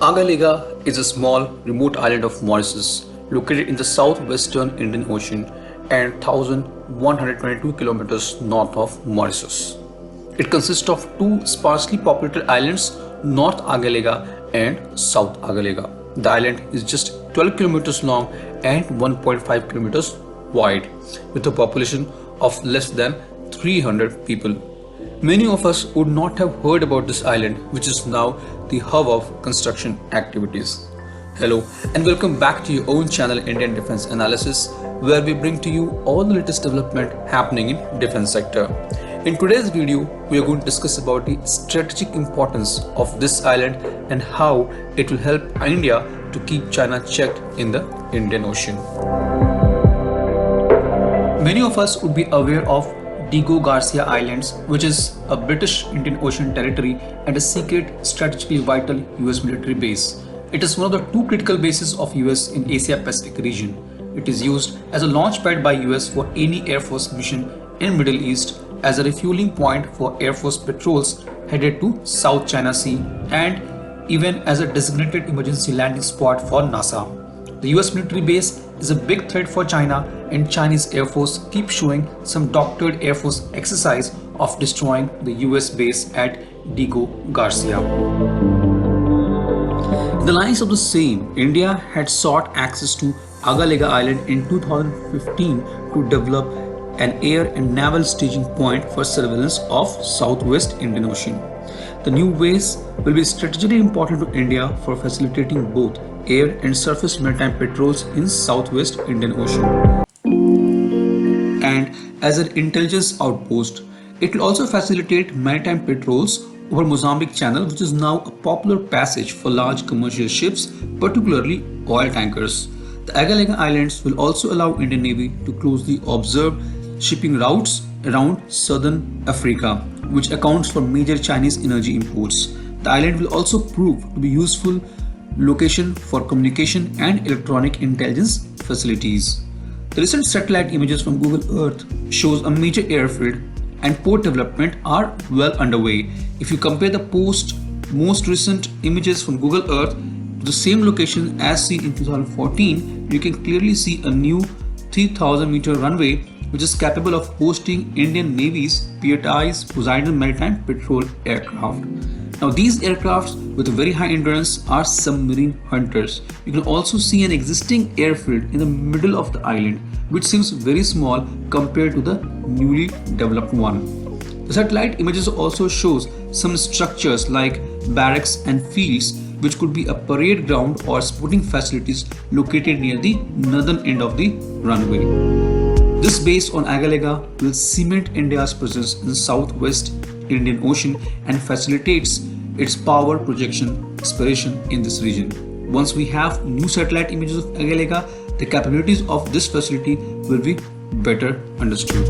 Agalega is a small, remote island of Mauritius located in the southwestern Indian Ocean and 1,122 kilometers north of Mauritius. It consists of two sparsely populated islands, North Agalega and South Agalega. The island is just 12 kilometers long and 1.5 kilometers wide, with a population of less than 300 people. Many of us would not have heard about this island, which is now the hub of construction activities. Hello and welcome back to your own channel Indian Defense Analysis, where we bring to you all the latest development happening in defense sector. In today's video, we are going to discuss about the strategic importance of this island and how it will help India to keep China checked in the Indian Ocean. Many of us would be aware of Diego Garcia Islands, which is a British Indian Ocean territory and a secret strategically vital US military base. It is one of the two critical bases of US in Asia Pacific region. It is used as a launch pad by US for any Air Force mission in Middle East, as a refueling point for Air Force patrols headed to South China Sea, and even as a designated emergency landing spot for NASA. The US military base is a big threat for China, and Chinese Air Force keeps showing some doctored Air Force exercise of destroying the US base at Diego Garcia. In the lines of the same, India had sought access to Agalega Island in 2015 to develop an air and naval staging point for surveillance of Southwest Indian Ocean. The new base will be strategically important to India for facilitating both air and surface maritime patrols in Southwest Indian Ocean. And as an intelligence outpost, it will also facilitate maritime patrols over Mozambique Channel, which is now a popular passage for large commercial ships, particularly oil tankers. The Agalega Islands will also allow Indian Navy to closely observe shipping routes around southern Africa, which accounts for major Chinese energy imports. The island will also prove to be useful location for communication and electronic intelligence facilities. The recent satellite images from Google Earth shows a major airfield and port development are well underway. If you compare the most recent images from Google Earth to the same location as seen in 2014, you can clearly see a new 3,000 meter runway which is capable of hosting Indian Navy's PATI's Poseidon Maritime Patrol aircraft. Now these aircrafts with a very high endurance are submarine hunters. You can also see an existing airfield in the middle of the island, which seems very small compared to the newly developed one. The satellite images also shows some structures like barracks and fields, which could be a parade ground or sporting facilities located near the northern end of the runway. This base on Agalega will cement India's presence in the Southwest Indian Ocean and facilitates its power projection aspiration in this region. Once we have new satellite images of Agalega, the capabilities of this facility will be better understood.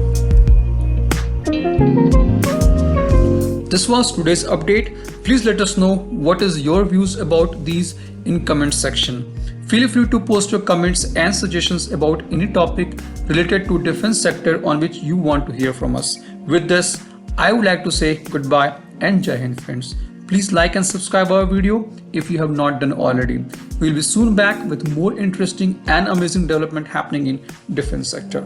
This was today's update. Please let us know what is your views about these in comment section. Feel free to post your comments and suggestions about any topic related to defense sector on which you want to hear from us. With this, I would like to say goodbye and Jai Hind friends. Please like and subscribe our video if you have not done already. We will be soon back with more interesting and amazing development happening in defense sector.